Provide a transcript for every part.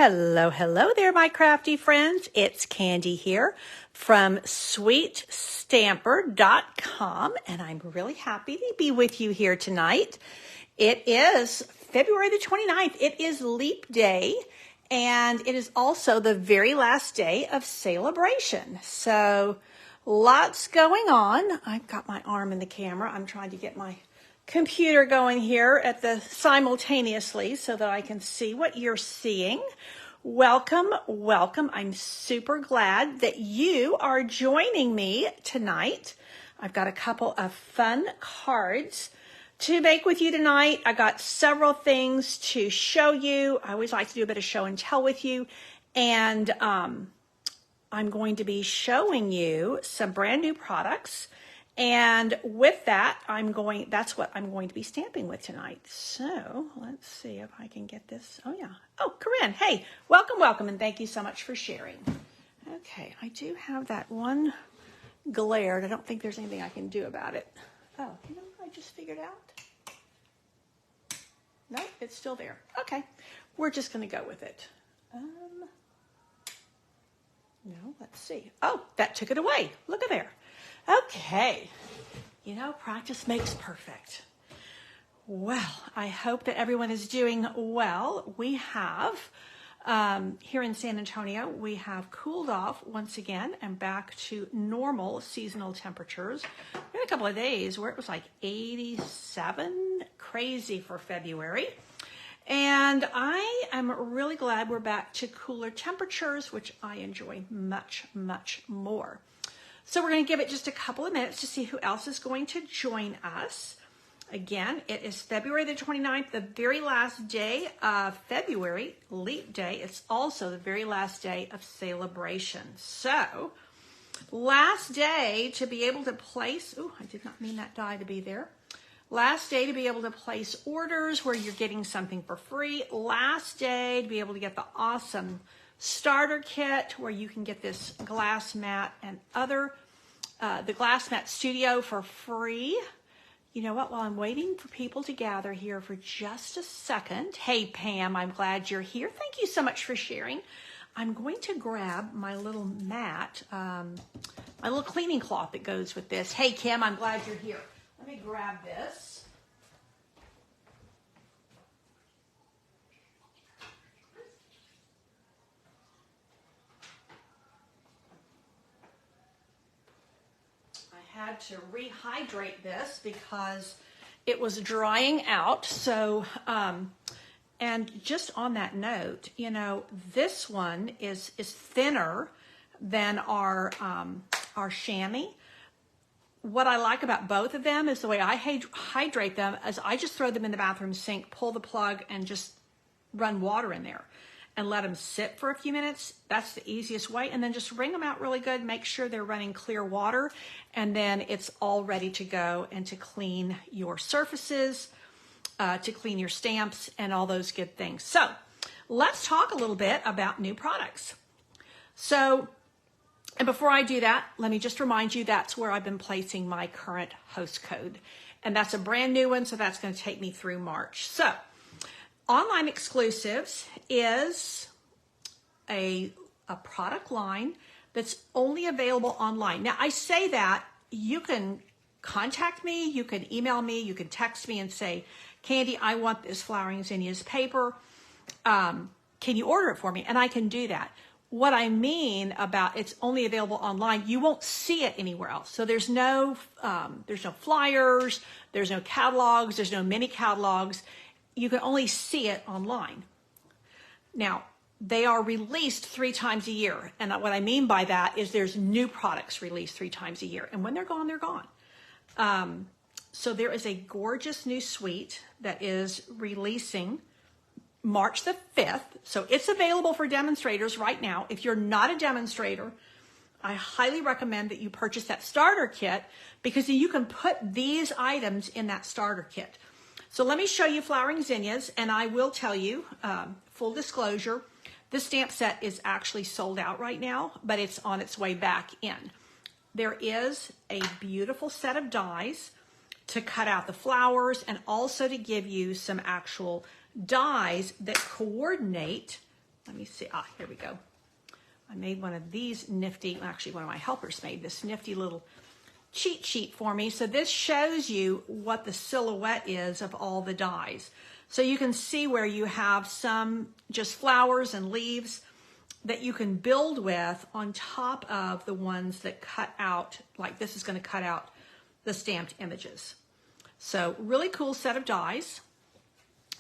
Hello, hello there, my crafty friends. It's Candy here from SweetStamper.com, and I'm really happy to be with you here tonight. It is February the 29th. It is Leap Day, and it is also the very last day of celebration. So lots going on. I've got my arm in the camera. I'm trying to get my computer going here at the simultaneously so that I can see what you're seeing. Welcome, welcome. I'm super glad that you are joining me tonight. I've got a couple of fun cards to make with you tonight. I got several things to show you. I always like to do a bit of show and tell with you. And I'm going to be showing you some brand new products. And with that, that's what I'm going to be stamping with tonight. So let's see if I can get this. Oh yeah. Oh, Corinne. Hey, welcome, welcome. And thank you so much for sharing. Okay. I do have that one glared. I don't think there's anything I can do about it. Oh, you know what I just figured out? No, it's still there. Okay. We're just going to go with it. No, let's see. Oh, that took it away. Look at there. Okay, you know, practice makes perfect. Well, I hope that everyone is doing well. We have, here in San Antonio, we have cooled off once again and back to normal seasonal temperatures. We had a couple of days where it was like 87, crazy for February. And I am really glad we're back to cooler temperatures, which I enjoy much, much more. So we're going to give it just a couple of minutes to see who else is going to join us. Again, it is February the 29th, the very last day of February, Leap Day. It's also the very last day of celebration. So, last day to be able to place, I did not mean that die to be there. Last day to be able to place orders where you're getting something for free. Last day to be able to get the awesome starter kit where you can get this glass mat and the glass mat studio for free. You know what, while I'm waiting for people to gather here for just a second, hey Pam, I'm glad you're here. Thank you so much for sharing. I'm going to grab my little mat, my little cleaning cloth that goes with this. Hey Kim, I'm glad you're here. Let me grab this. Had to rehydrate this because it was drying out. So, and just on that note, you know, this one is thinner than our chamois. What I like about both of them is the way I hydrate them is I just throw them in the bathroom sink, pull the plug, and just run water in there and let them sit for a few minutes. That's the easiest way. And then just wring them out really good. Make sure they're running clear water. And then it's all ready to go and to clean your surfaces, to clean your stamps and all those good things. So let's talk a little bit about new products. So, and before I do that, let me just remind you that's where I've been placing my current host code. And that's a brand new one, so that's going to take me through March. So, Online Exclusives is a product line that's only available online. Now, I say that you can contact me, you can email me, you can text me and say, Candy, I want this Flowering Zinnias paper. Can you order it for me? And I can do that. What I mean about it's only available online, you won't see it anywhere else. So there's no flyers, there's no catalogs, there's no mini catalogs. You can only see it online. Now, they are released 3 times a year. And what I mean by that is there's new products released 3 times a year. And when they're gone, they're gone. So there is a gorgeous new suite that is releasing March the 5th. So it's available for demonstrators right now. If you're not a demonstrator, I highly recommend that you purchase that starter kit because you can put these items in that starter kit. So let me show you Flowering Zinnias, and I will tell you, full disclosure, this stamp set is actually sold out right now, but it's on its way back in. There is a beautiful set of dies to cut out the flowers and also to give you some actual dies that coordinate let me see. Ah, here we go. I made one of these nifty, actually one of my helpers made this nifty little cheat sheet for me. So this shows you what the silhouette is of all the dies. So you can see where you have some just flowers and leaves that you can build with on top of the ones that cut out, like this is going to cut out the stamped images. So really cool set of dies.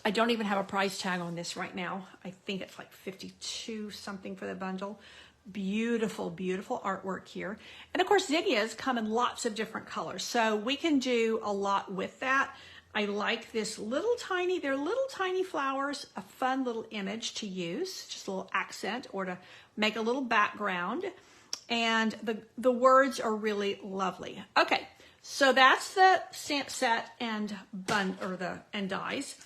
I don't even have a price tag on this right now. I think it's like 52 something for the bundle. Beautiful, beautiful artwork here. And of course, zinnias come in lots of different colors. So we can do a lot with that. I like this little tiny, they're little tiny flowers, a fun little image to use, just a little accent or to make a little background. And the words are really lovely. Okay, so that's the stamp set and and dies.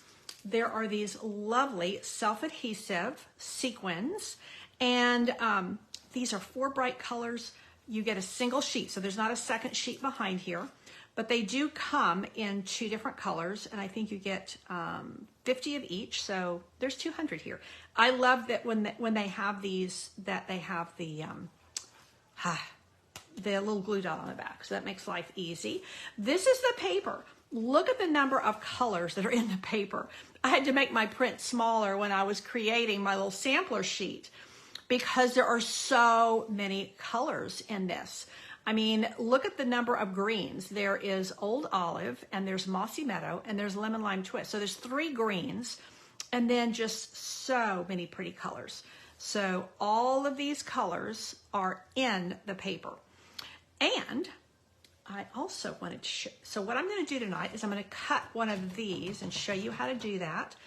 There are these lovely self-adhesive sequins, and these are 4 bright colors. You get a single sheet, so there's not a second sheet behind here, but they do come in 2 different colors, and I think you get 50 of each, so there's 200 here. I love that when they have these, that they have the little glue dot on the back, so that makes life easy. This is the paper. Look at the number of colors that are in the paper. I had to make my print smaller when I was creating my little sampler sheet because there are so many colors in this. I mean, look at the number of greens. There is Old Olive, and there's Mossy Meadow, and there's Lemon Lime Twist. So there's 3 greens, and then just so many pretty colors. So all of these colors are in the paper. And I also wanted to show, so what I'm going to do tonight is I'm going to cut one of these and show you how to do that.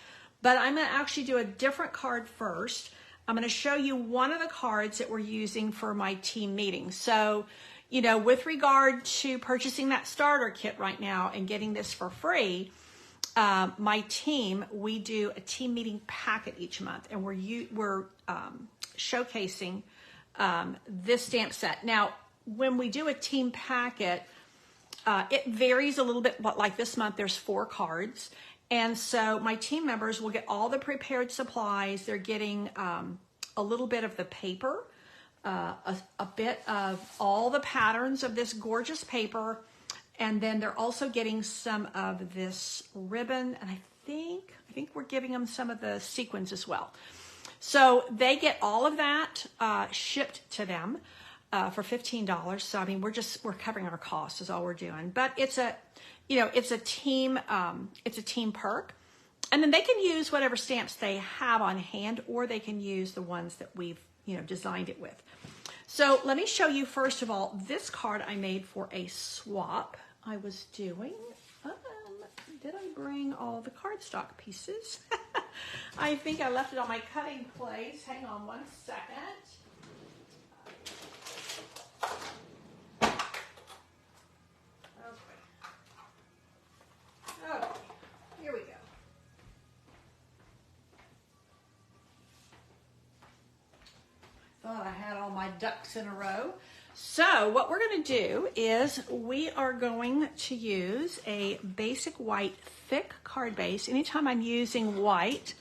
But I'm going to actually do a different card first. I'm going to show you one of the cards that we're using for my team meeting. So, you know, with regard to purchasing that starter kit right now and getting this for free, my team, we do a team meeting packet each month, and we're showcasing this stamp set. Now, when we do a team packet, it varies a little bit, but like this month, there's 4 cards. And so my team members will get all the prepared supplies. They're getting a little bit of the paper, a bit of all the patterns of this gorgeous paper. And then they're also getting some of this ribbon. And I think we're giving them some of the sequins as well. So they get all of that shipped to them. For $15. So I mean, we're covering our costs is all we're doing. But it's a team perk. And then they can use whatever stamps they have on hand, or they can use the ones that we've, designed it with. So let me show you first of all, this card I made for a swap I was doing. Did I bring all the cardstock pieces? I think I left it on my cutting place. Hang on one second. Okay, here we go. Thought I had all my ducks in a row. So what we're going to do is we are going to use a basic white thick card base. Anytime I'm using white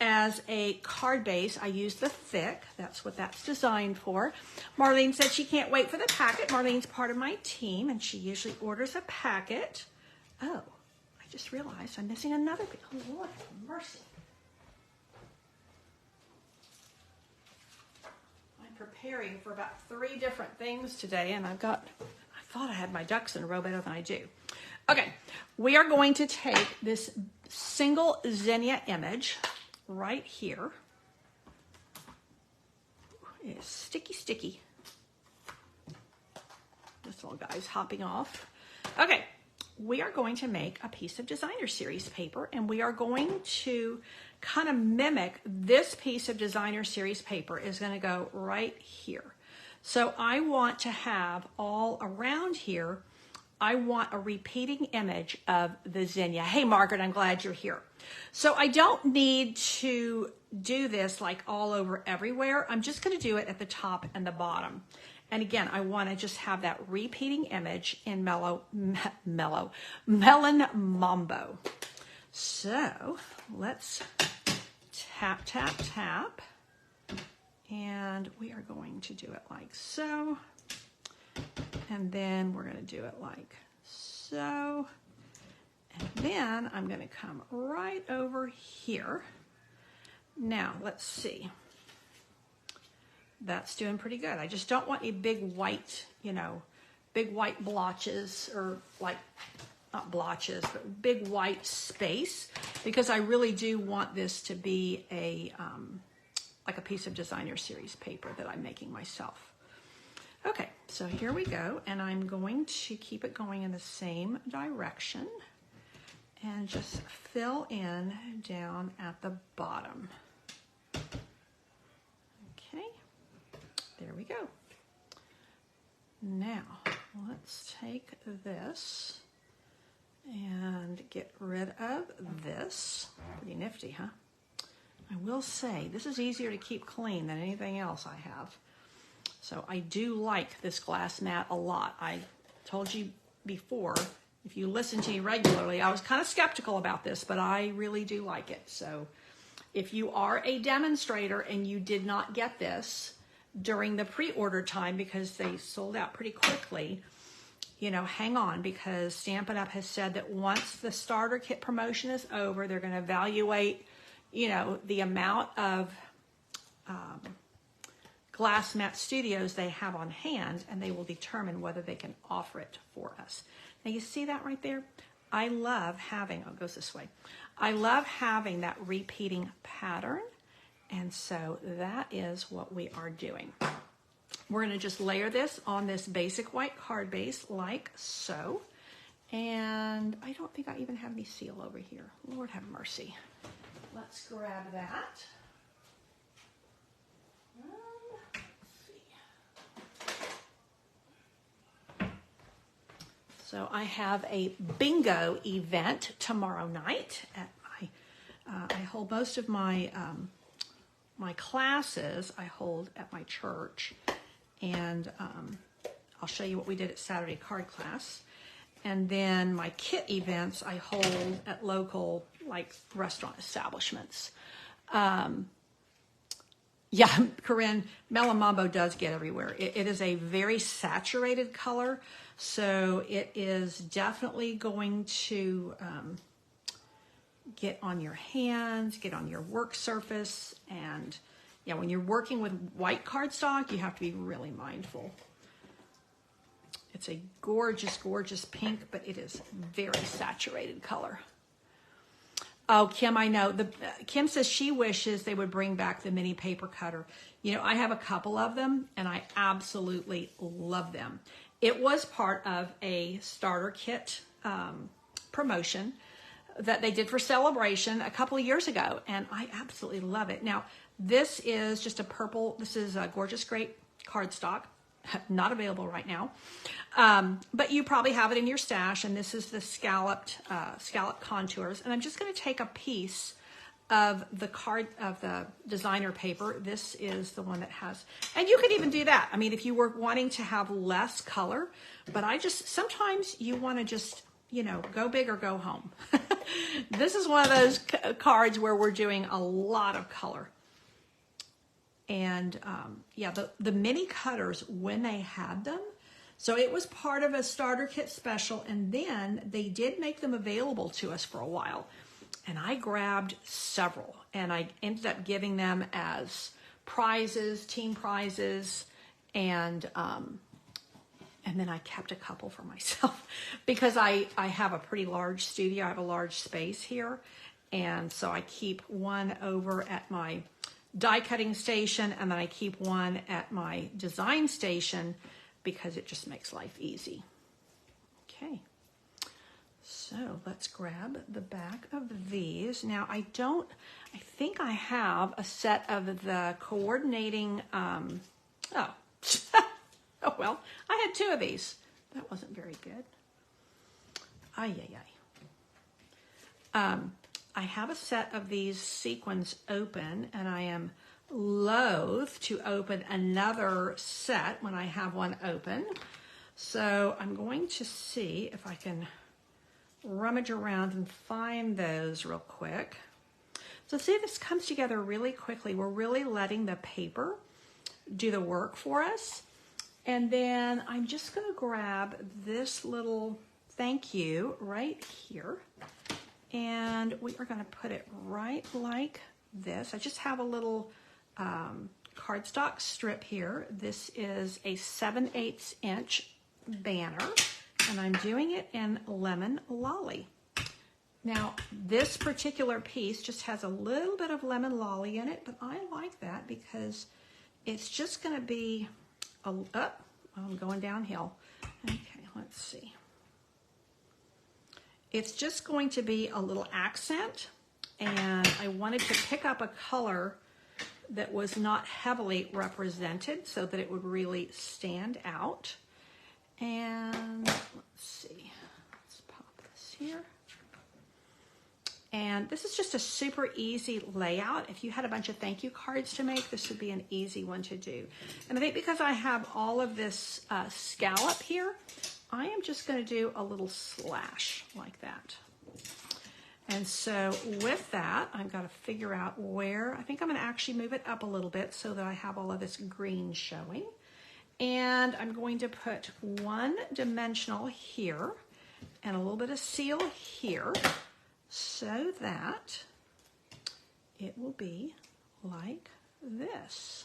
as a card base, I use the thick. That's what that's designed for. Marlene said she can't wait for the packet. Marlene's part of my team, and she usually orders a packet. Oh, I just realized I'm missing another piece. Oh, Lord have mercy. I'm preparing for about 3 different things today, and I thought I had my ducks in a row better than I do. Okay, we are going to take this single zinnia image right here. It's sticky, sticky. This little guy's hopping off. Okay, we are going to make a piece of designer series paper, and we are going to kind of mimic this piece of designer series paper is going to go right here. So I want to have all around here, I want a repeating image of the zinnia. Hey, Margaret, I'm glad you're here. So I don't need to do this like all over everywhere. I'm just going to do it at the top and the bottom. And again, I want to just have that repeating image in Melon Mambo. So let's tap, tap, tap. And we are going to do it like so. And then we're going to do it like so. And then I'm going to come right over here. Now, let's see. That's doing pretty good. I just don't want a big white, you know, big white blotches, or like, not blotches, but big white space, because I really do want this to be a, like a piece of designer series paper that I'm making myself. Okay, so here we go, and I'm going to keep it going in the same direction and just fill in down at the bottom. Okay, there we go. Now, let's take this and get rid of this. Pretty nifty, huh? I will say, this is easier to keep clean than anything else I have. So I do like this glass mat a lot. I told you before, if you listen to me regularly, I was kind of skeptical about this, but I really do like it. So if you are a demonstrator and you did not get this during the pre-order time because they sold out pretty quickly, you know, hang on, because Stampin' Up! Has said that once the starter kit promotion is over, they're going to evaluate, you know, the amount of glass mat studios they have on hand, and they will determine whether they can offer it for us. Now you see that right there? I love having, oh, it goes this way. I love having that repeating pattern, and so that is what we are doing. We're going to just layer this on this basic white card base like so. And I don't think I even have any seal over here. Lord have mercy. Let's grab that. So I have a bingo event tomorrow night at my, I hold most of my, my classes I hold at my church, and I'll show you what we did at Saturday card class. And then my kit events I hold at local, like, restaurant establishments. Yeah, Corinne, Melon Mambo does get everywhere. It is a very saturated color, so it is definitely going to get on your hands, get on your work surface, and yeah, when you're working with white cardstock, you have to be really mindful. It's a gorgeous, gorgeous pink, but it is very saturated color. Oh, Kim, I know. Kim says she wishes they would bring back the mini paper cutter. You know, I have a couple of them, and I absolutely love them. It was part of a starter kit promotion that they did for Celebration a couple of years ago, and I absolutely love it. Now, this is just a purple. This is a gorgeous grape cardstock. Not available right now, but you probably have it in your stash, and this is the scalloped contours. And I'm just going to take a piece of the card of the designer paper. This is the one that has, and you could even do that. I mean, if you were wanting to have less color, but sometimes you want to just, you know, go big or go home. This is one of those cards where we're doing a lot of color. And yeah, the mini cutters, when they had them, so it was part of a starter kit special, and then they did make them available to us for a while. And I grabbed several, and I ended up giving them as prizes, team prizes, and then I kept a couple for myself because I have a pretty large studio. I have a large space here, and so I keep one over at my die cutting station, and then I keep one at my design station because it just makes life easy. Okay, so let's grab the back of these. Now I think I have a set of the coordinating, oh well, I had two of these. That wasn't very good. I have a set of these sequins open, and I am loath to open another set when I have one open. So I'm going to see if I can rummage around and find those real quick. So see, this comes together really quickly. We're really letting the paper do the work for us. And then I'm just going to grab this little thank you right here. And we are going to put it right like this. I just have a little cardstock strip here. This is a 7/8 inch banner, and I'm doing it in Lemon Lolly. Now, this particular piece just has a little bit of Lemon Lolly in it, but I like that because it's just going to be I'm going downhill. Okay, let's see. It's just going to be a little accent, and I wanted to pick up a color that was not heavily represented so that it would really stand out. And let's see, let's pop this here. And this is just a super easy layout. If you had a bunch of thank you cards to make, this would be an easy one to do. And I think because I have all of this scallop here, I am just going to do a little slash like that. And so with that, I've got to figure out where. I think I'm going to actually move it up a little bit so that I have all of this green showing. And I'm going to put one dimensional here and a little bit of seal here, so that it will be like this.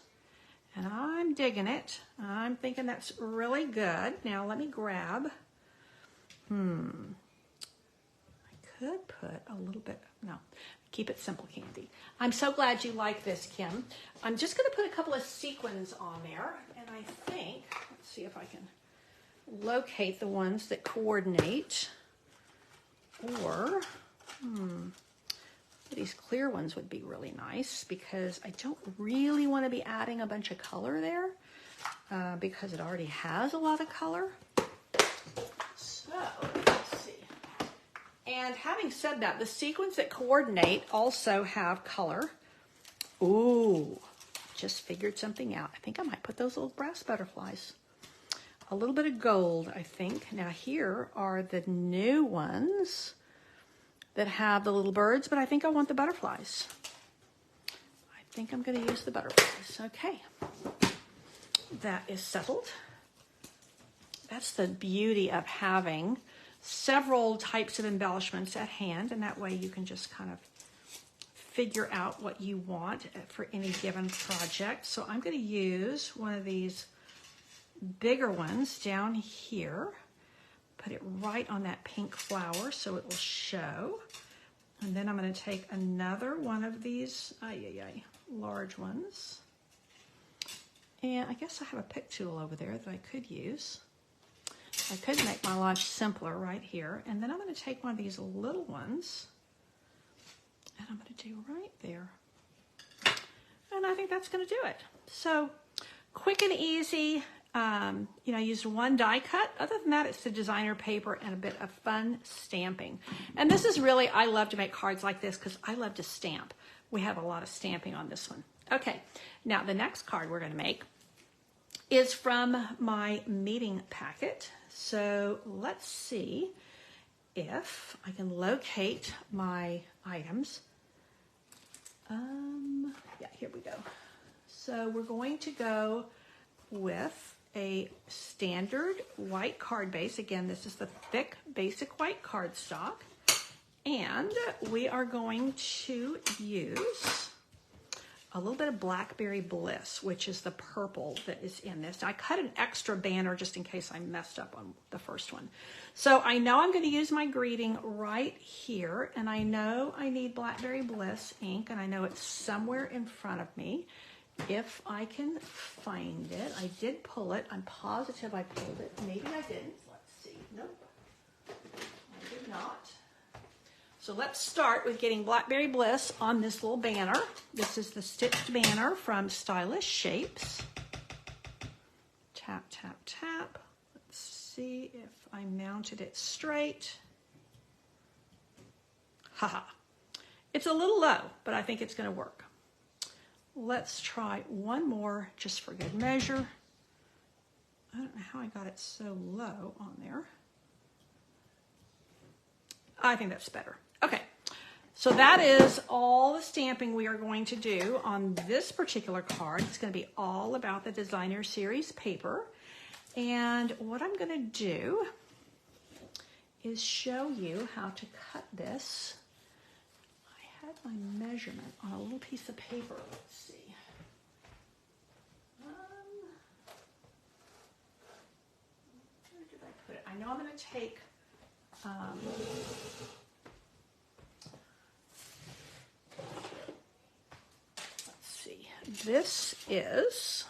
And I'm digging it. I'm thinking that's really good. Now let me grab, I could put a little bit, no, keep it simple, Candy. I'm so glad you like this, Kim. I'm just gonna put a couple of sequins on there, and I think, let's see if I can locate the ones that coordinate, or, these clear ones would be really nice because I don't really want to be adding a bunch of color there because it already has a lot of color. So, let's see. And having said that, the sequins that coordinate also have color. Ooh, just figured something out. I think I might put those little brass butterflies. A little bit of gold, I think. Now here are the new ones that have the little birds, but I think I want the butterflies. I think I'm going to use the butterflies. Okay, that is settled. That's the beauty of having several types of embellishments at hand, and that way you can just kind of figure out what you want for any given project. So I'm going to use one of these bigger ones down here. Put it right on that pink flower so it will show. And then I'm going to take another one of these large ones. And I guess I have a pick tool over there that I could use. I could make my life simpler right here. And then I'm going to take one of these little ones and I'm going to do right there. And I think that's going to do it. So quick and easy. I used one die cut. Other than that, it's the designer paper and a bit of fun stamping. And this is really, I love to make cards like this because I love to stamp. We have a lot of stamping on this one. Okay, now the next card we're going to make is from my meeting packet. So let's see if I can locate my items. Yeah, here we go. So we're going to go with a standard white card base. Again, this is the thick basic white cardstock. And we are going to use a little bit of Blackberry Bliss, which is the purple that is in this. I cut an extra banner just in case I messed up on the first one. So I know I'm going to use my greeting right here, and I know I need Blackberry Bliss ink, and I know it's somewhere in front of me. If I can find it. I did pull it. I'm positive I pulled it. Maybe I didn't. Let's see. Nope. I did not. So let's start with getting Blackberry Bliss on this little banner. This is the stitched banner from Stylish Shapes. Tap, tap, tap. Let's see if I mounted it straight. Haha. It's a little low, but I think it's going to work. Let's try one more just for good measure. I don't know how I got it so low on there. I think that's better. Okay, So that is all the stamping we are going to do on this particular card. It's going to be all about the Designer Series paper. And what I'm going to do is show you how to cut this. I had my measurement on a little piece of paper. Let's see. Where did I put it? I know I'm going to take let's see. This is,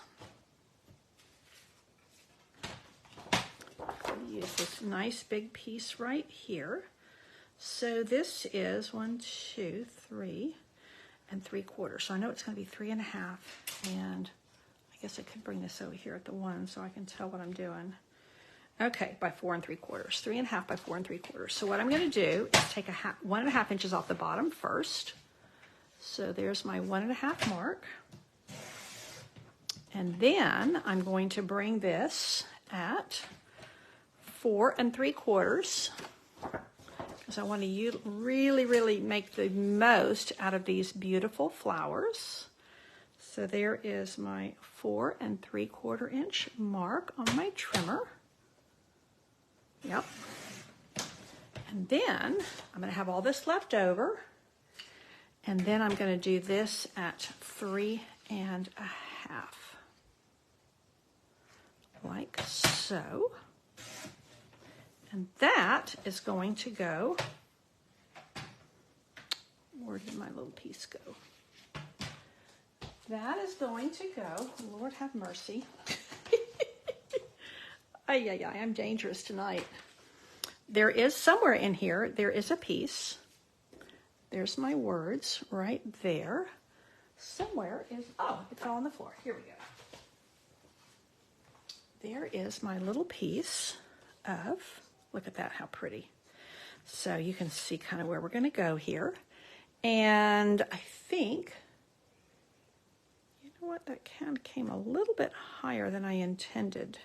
I'm going to use this nice big piece right here. So this is 1, 2, 3 3/4. So I know it's going to be 3 1/2, and I guess I could bring this over here at the 1 so I can tell what I'm doing. Okay, by 4 3/4, 3 1/2 by 4 3/4. So what I'm going to do is take 1 1/2 inches off the bottom first. So there's my 1 1/2 mark. And then I'm going to bring this at 4 3/4 because I want to really make the most out of these beautiful flowers. So there is my 4 3/4 inch mark on my trimmer. Yep. And then I'm going to have all this left over. And then I'm going to do this at 3 1/2. Like so. And that is going to go, where did my little piece go? That is going to go, Lord have mercy. I'm dangerous tonight. There is somewhere in here, there is a piece. There's my words right there. Somewhere is, oh, it's all on the floor. Here we go. There is my little piece of, look at that, how pretty. So you can see kind of where we're going to go here. And I think, you know what, that can came a little bit higher than I intended.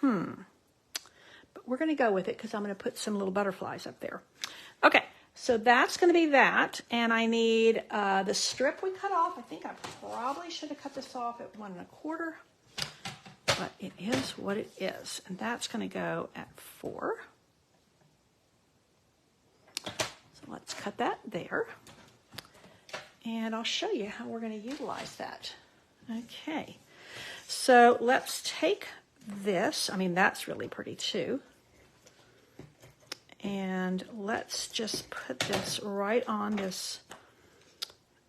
But we're going to go with it because I'm going to put some little butterflies up there. Okay, so that's going to be that. And I need the strip we cut off. I think I probably should have cut this off at 1 1/4. But it is what it is. And that's going to go at 4. So let's cut that there. And I'll show you how we're going to utilize that. Okay. So let's take this. I mean, that's really pretty too. And let's just put this right on this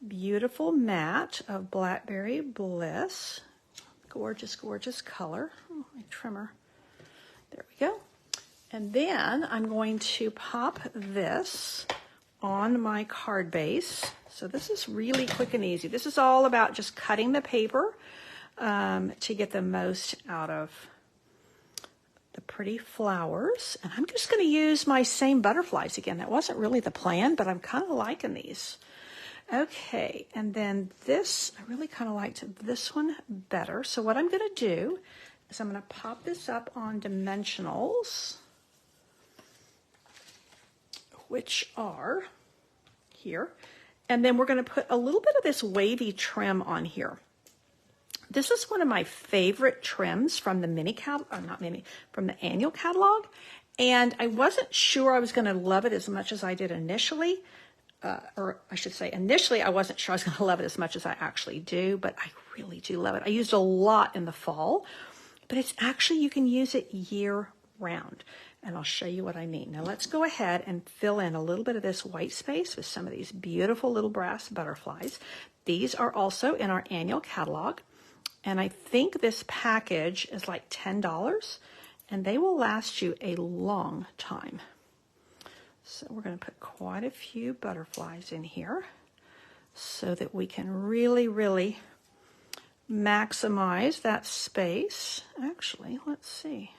beautiful mat of Blackberry Bliss. Gorgeous, gorgeous color. Oh, my trimmer. There we go. And then I'm going to pop this on my card base. So this is really quick and easy. This is all about just cutting the paper to get the most out of the pretty flowers. And I'm just going to use my same butterflies again. That wasn't really the plan, but I'm kind of liking these. Okay, and then this, I really kind of liked this one better. So what I'm going to do is I'm going to pop this up on dimensionals, which are here. And then we're going to put a little bit of this wavy trim on here. This is one of my favorite trims from the from the annual catalog. And I wasn't sure I was going to love it as much as I did initially. Or I should say, initially I wasn't sure I was going to love it as much as I actually do, but I really do love it. I used a lot in the fall, but it's actually, you can use it year round. And I'll show you what I mean. Now let's go ahead and fill in a little bit of this white space with some of these beautiful little brass butterflies. These are also in our annual catalog. And I think this package is like $10, and they will last you a long time. So we're going to put quite a few butterflies in here so that we can really maximize that space. Actually, let's see.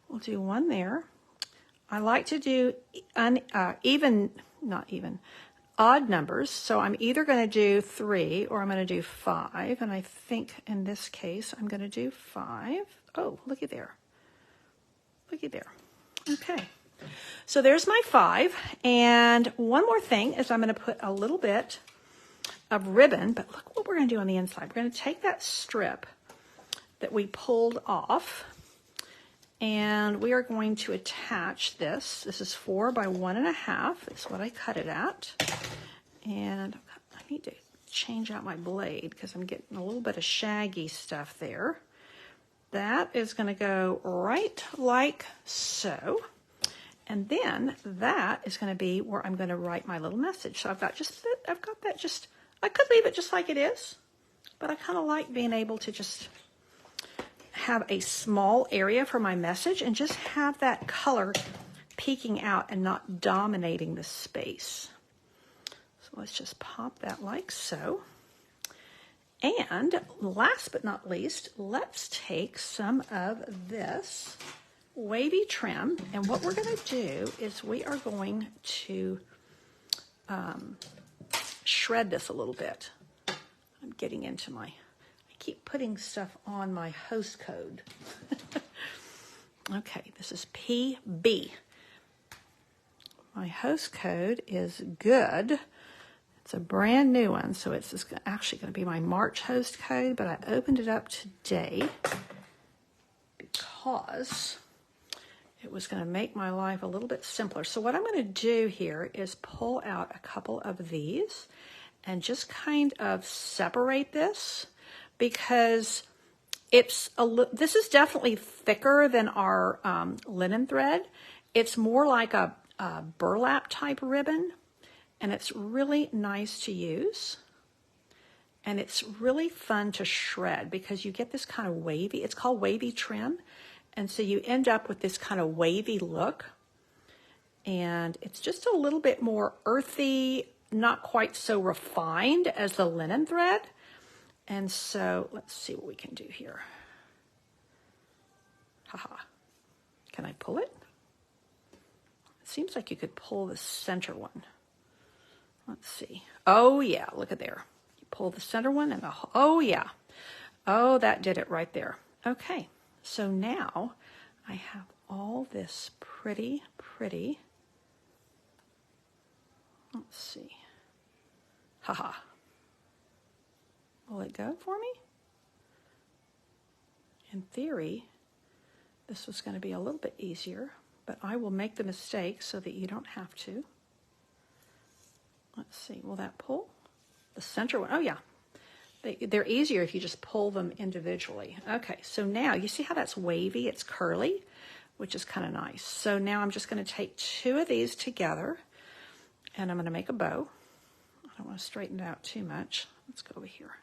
We'll do one there. I like to do odd numbers. So I'm either going to do 3 or I'm going to do 5. And I think in this case, I'm going to do 5. Oh, looky there. Looky there. Okay. So there's my 5. And one more thing is I'm going to put a little bit of ribbon, but look what we're going to do on the inside. We're going to take that strip that we pulled off, and we are going to attach this. This is 4 by 1.5. That's what I cut it at. And I need to change out my blade because I'm getting a little bit of shaggy stuff there. That is going to go right like so. And then that is going to be where I'm going to write my little message. So I've got that just, I could leave it just like it is, but I kind of like being able to just have a small area for my message and just have that color peeking out and not dominating the space. So let's just pop that like so. And last but not least, let's take some of this wavy trim, and what we're going to do is we are going to shred this a little bit. I'm getting into I keep putting stuff on my host code. Okay, this is PB. My host code is good. It's a brand new one, so it's actually going to be my March host code, but I opened it up today because it was going to make my life a little bit simpler. So what I'm going to do here is pull out a couple of these and just kind of separate this, because this is definitely thicker than our linen thread. It's more like a burlap type ribbon, and it's really nice to use. And it's really fun to shred because you get this kind of wavy, it's called wavy trim. And so you end up with this kind of wavy look. And it's just a little bit more earthy, not quite so refined as the linen thread. And so let's see what we can do here. Haha. Can I pull it? It seems like you could pull the center one. Let's see. Oh yeah, look at there. You pull the center one and oh yeah. Oh, that did it right there. Okay. So now I have all this pretty, let's see. Haha. Will it go for me? In theory, this was going to be a little bit easier, but I will make the mistake so that you don't have to. Let's see, will that pull? The center one, oh yeah. They're easier if you just pull them individually. Okay, so now you see how that's wavy, it's curly, which is kind of nice. So now I'm just going to take 2 of these together and I'm going to make a bow. I don't want to straighten it out too much. Let's go over here.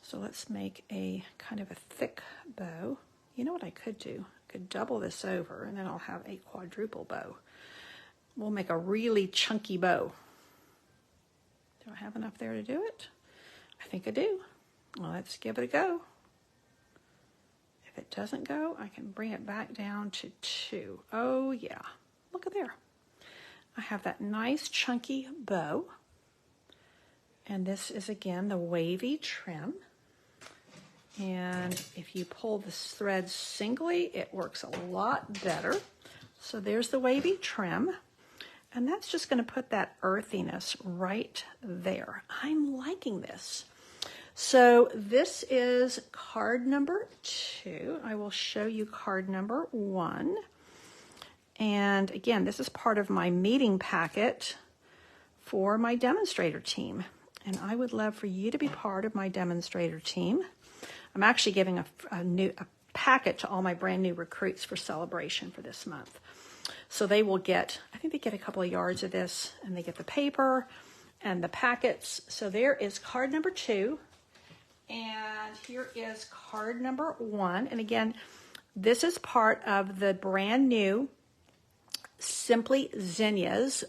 So let's make a kind of a thick bow. You know what I could do? I could double this over and then I'll have a quadruple bow. We'll make a really chunky bow. Do I have enough there to do it? I think I do. Well, let's give it a go. If it doesn't go, I can bring it back down to 2. Oh yeah, look at there. I have that nice chunky bow. And this is again the wavy trim. And if you pull this thread singly, it works a lot better. So there's the wavy trim. And that's just going to put that earthiness right there. I'm liking this. So this is card number 2. I will show you card number 1. And again, this is part of my meeting packet for my demonstrator team. And I would love for you to be part of my demonstrator team. I'm actually giving a packet to all my brand new recruits for celebration for this month. So they will get, I think they get a couple of yards of this, and they get the paper and the packets. So there is card number 2, and here is card number 1. And again, this is part of the brand new Simply Zinnia's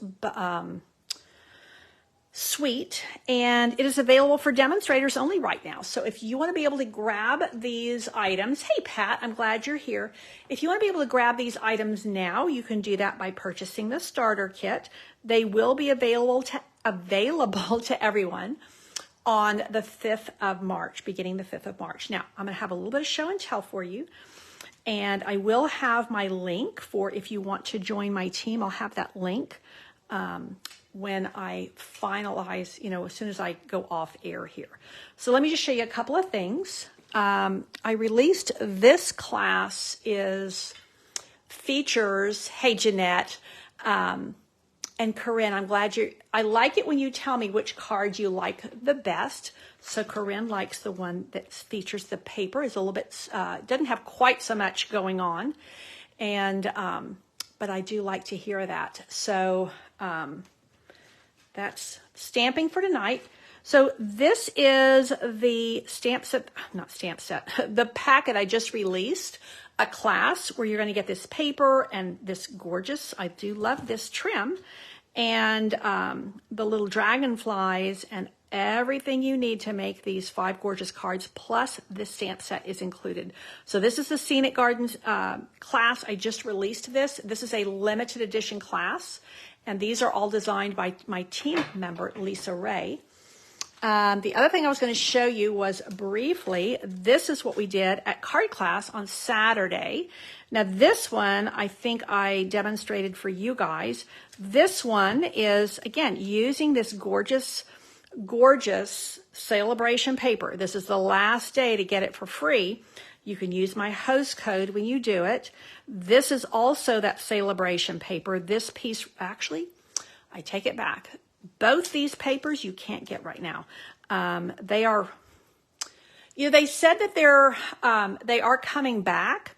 suite, and it is available for demonstrators only right now. So if you want to be able to grab these items, hey Pat, I'm glad you're here. If you want to be able to grab these items now, you can do that by purchasing the starter kit. They will be available to everyone on the 5th of March, beginning the 5th of March. Now, I'm going to have a little bit of show and tell for you. And I will have my link for if you want to join my team. I'll have that link when I finalize, as soon as I go off air here. So let me just show you a couple of things. I released this class features, hey Jeanette, and Corinne, I'm glad I like it when you tell me which card you like the best. So Corinne likes the one that features the paper. It's a little bit, doesn't have quite so much going on. And, but I do like to hear that. So that's stamping for tonight. So this is the the packet I just released, a class where you're going to get this paper and this gorgeous, I do love this trim, and the little dragonflies and everything you need to make these 5 gorgeous cards, plus this stamp set is included. So this is the Scenic Gardens class. I just released this. This is a limited edition class, and these are all designed by my team member, Lisa Ray. The other thing I was going to show you was briefly, this is what we did at card class on Saturday. Now this one, I think I demonstrated for you guys. This one is, again, using this gorgeous celebration paper. This is the last day to get it for free. You can use my host code when you do it. This is also that celebration paper. This piece, actually, I take it back. Both these papers you can't get right now. They are, they said that they are coming back.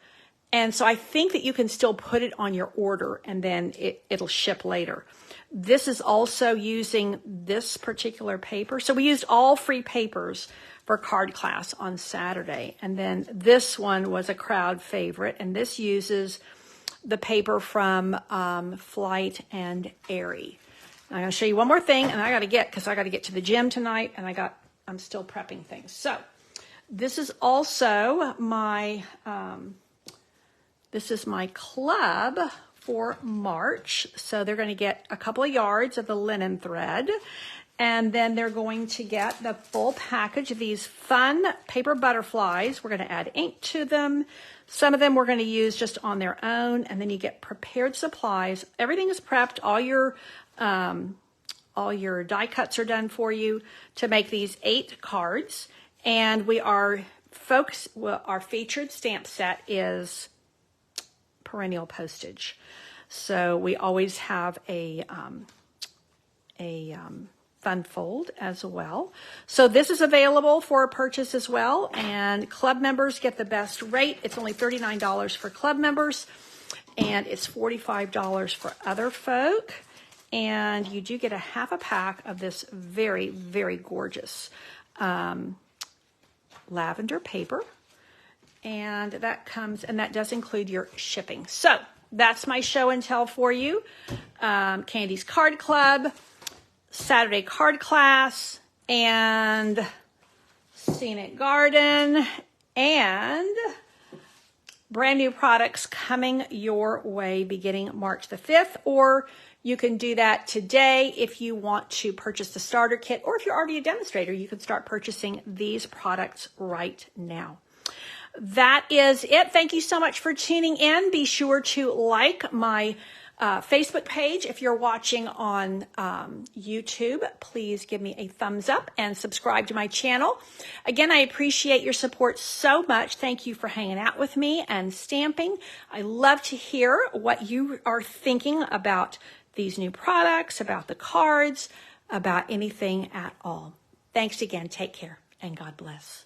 And so I think that you can still put it on your order and then it'll ship later. This is also using this particular paper. So we used all free papers for card class on Saturday. And then this one was a crowd favorite. And this uses the paper from Flight and Airy. I'm going to show you one more thing, and I got to get to the gym tonight, and I'm still prepping things. So this is also my, this is my club for March. So they're going to get a couple of yards of the linen thread, and then they're going to get the full package of these fun paper butterflies. We're going to add ink to them. Some of them we're going to use just on their own, and then you get prepared supplies. Everything is prepped. All your die cuts are done for you to make these 8 cards. And our featured stamp set is perennial postage. So we always have a fun fold as well. So this is available for purchase as well. And club members get the best rate. It's only $39 for club members, and it's $45 for other folk. And you do get a half a pack of this very, very gorgeous lavender paper. And that does include your shipping. So that's my show and tell for you. Candy's Card Club, Saturday card class, and Scenic Garden, and brand new products coming your way beginning March the 5th, or you can do that today if you want to purchase the starter kit, or if you're already a demonstrator, you can start purchasing these products right now. That is it. Thank you so much for tuning in. Be sure to like my Facebook page. If you're watching on YouTube, please give me a thumbs up and subscribe to my channel. Again, I appreciate your support so much. Thank you for hanging out with me and stamping. I love to hear what you are thinking about these new products, about the cards, about anything at all. Thanks again. Take care and God bless.